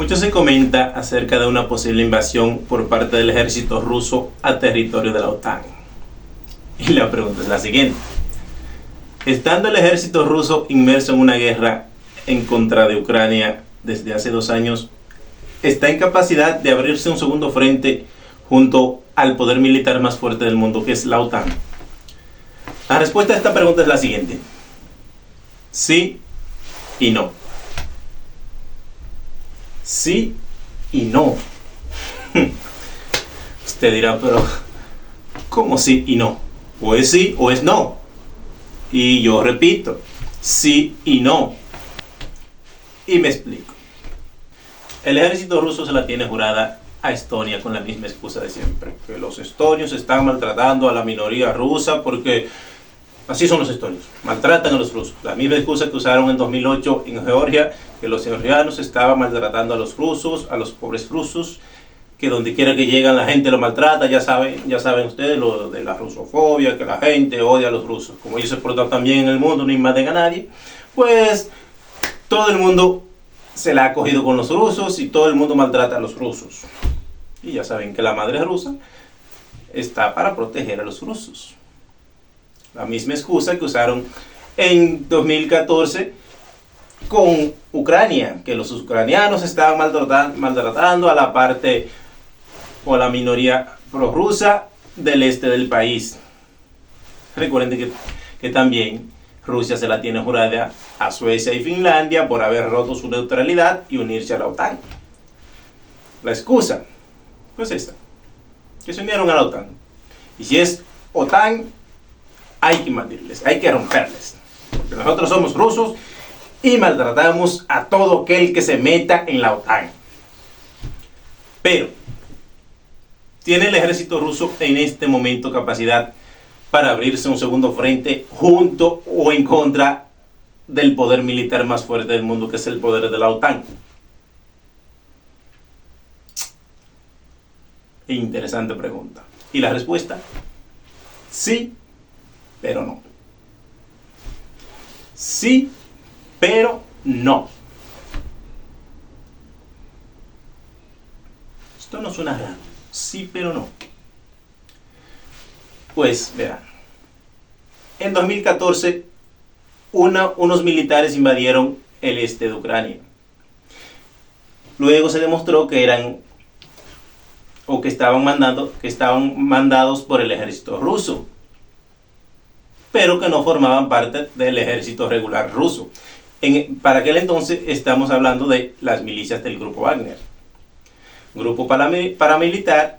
Mucho se comenta acerca de una posible invasión por parte del ejército ruso a territorio de la OTAN. Y la pregunta es la siguiente. Estando el ejército ruso inmerso en una guerra en contra de Ucrania desde hace 2 años, ¿está en capacidad de abrirse un segundo frente junto al poder militar más fuerte del mundo, que es la OTAN? La respuesta a esta pregunta es la siguiente. Sí y no. Sí y no. Usted dirá, pero ¿cómo sí y no? O es sí o es no. Y yo repito, sí y no. Y me explico. El ejército ruso se la tiene jurada a Estonia con la misma excusa de siempre, que los estonios están maltratando a la minoría rusa porque así son los estonios, maltratan a los rusos. La misma excusa que usaron en 2008 en Georgia, que los georgianos estaban maltratando a los rusos, a los pobres rusos, que donde quiera que llegan la gente lo maltrata. Ya saben ustedes lo de la rusofobia, que la gente odia a los rusos. Como ellos se portan también en el mundo, no invaden a nadie, pues todo el mundo se la ha cogido con los rusos y todo el mundo maltrata a los rusos. Y ya saben que la madre rusa está para proteger a los rusos. La misma excusa que usaron en 2014 con Ucrania, que los ucranianos estaban maltratando a la parte o a la minoría prorrusa del este del país. Recuerden que también Rusia se la tiene jurada a Suecia y Finlandia por haber roto su neutralidad y unirse a la OTAN. La excusa, pues esta, que se unieron a la OTAN. Y si es OTAN, hay que invadirles, hay que romperles. Porque nosotros somos rusos y maltratamos a todo aquel que se meta en la OTAN. Pero, ¿tiene el ejército ruso en este momento capacidad para abrirse un segundo frente junto o en contra del poder militar más fuerte del mundo, que es el poder de la OTAN? Interesante pregunta. Y la respuesta, sí, pero no. Sí, pero no. Esto no suena raro. Sí, pero no. Pues verán, en 2014 unos militares invadieron el este de Ucrania. Luego se demostró que eran o que estaban mandados por el ejército ruso, pero que no formaban parte del ejército regular ruso. Para aquel entonces estamos hablando de las milicias del grupo Wagner, grupo paramilitar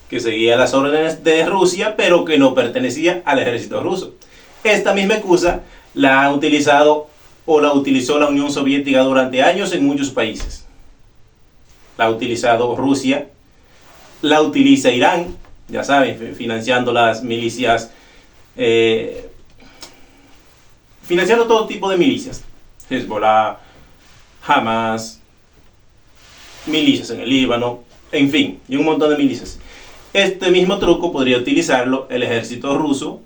que seguía las órdenes de Rusia, pero que no pertenecía al ejército ruso. Esta misma excusa la ha utilizado o la utilizó la Unión Soviética durante años en muchos países. La ha utilizado Rusia, la utiliza Irán, ya saben, financiando las milicias, financiando todo tipo de milicias, Hezbollah, Hamas, milicias en el Líbano, en fin, y un montón de milicias. Este mismo truco podría utilizarlo el ejército ruso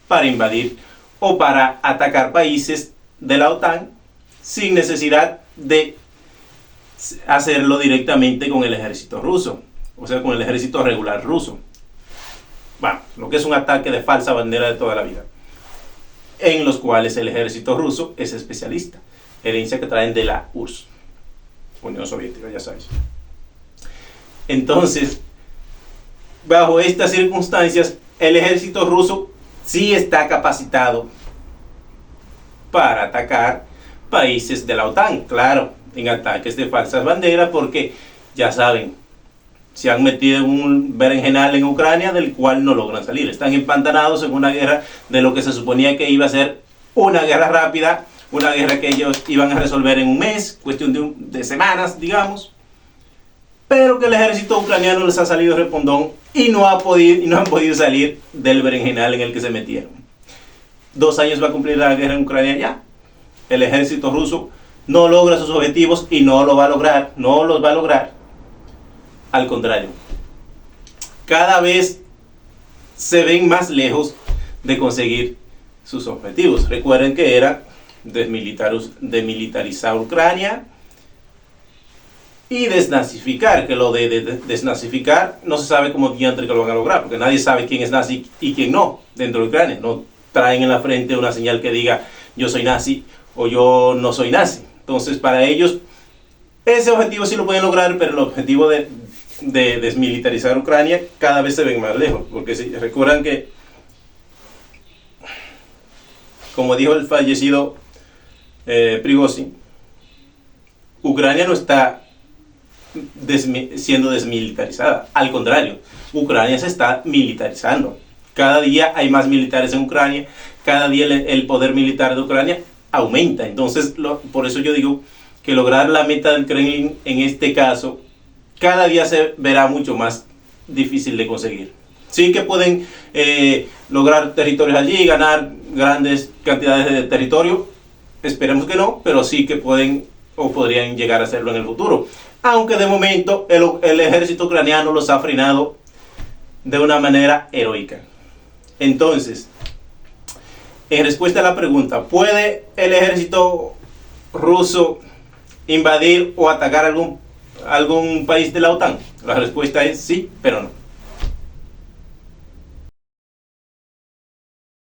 para invadir o para atacar países de la OTAN sin necesidad de hacerlo directamente con el ejército ruso, o sea, con el ejército regular ruso. Bueno, lo que es un ataque de falsa bandera de toda la vida, en los cuales el ejército ruso es especialista, herencia que traen de la URSS, Unión Soviética, ya sabes. Entonces, bajo estas circunstancias, el ejército ruso sí está capacitado para atacar países de la OTAN, claro, en ataques de falsas banderas, porque ya saben, se han metido en un berenjenal en Ucrania del cual no logran salir. Están empantanados en una guerra de lo que se suponía que iba a ser una guerra rápida, una guerra que ellos iban a resolver en un mes, cuestión de semanas, digamos, pero que el ejército ucraniano les ha salido respondón y no han podido salir del berenjenal en el que se metieron. 2 años va a cumplir la guerra en Ucrania ya. El ejército ruso no logra sus objetivos y no los va a lograr. Al contrario, cada vez se ven más lejos de conseguir sus objetivos. Recuerden que era desmilitarizar Ucrania, y desnazificar, que lo de desnazificar no se sabe cómo diantre que lo van a lograr, porque nadie sabe quién es nazi y quién no dentro de Ucrania. No traen en la frente una señal que diga yo soy nazi o yo no soy nazi. Entonces, para ellos, ese objetivo sí lo pueden lograr, pero el objetivo de desmilitarizar Ucrania cada vez se ven más lejos, porque si recuerdan que, como dijo el fallecido Prigozhin, Ucrania no está siendo desmilitarizada, al contrario, Ucrania se está militarizando. Cada día hay más militares en Ucrania, cada día el poder militar de Ucrania aumenta. Entonces, por eso yo digo que lograr la meta del Kremlin en este caso cada día se verá mucho más difícil de conseguir. Sí que pueden lograr territorios allí, ganar grandes cantidades de territorio, esperemos que no, pero sí que pueden o podrían llegar a hacerlo en el futuro. Aunque de momento el ejército ucraniano los ha frenado de una manera heroica. Entonces, en respuesta a la pregunta, ¿puede el ejército ruso invadir o atacar algún país de la OTAN? La respuesta es sí, pero no.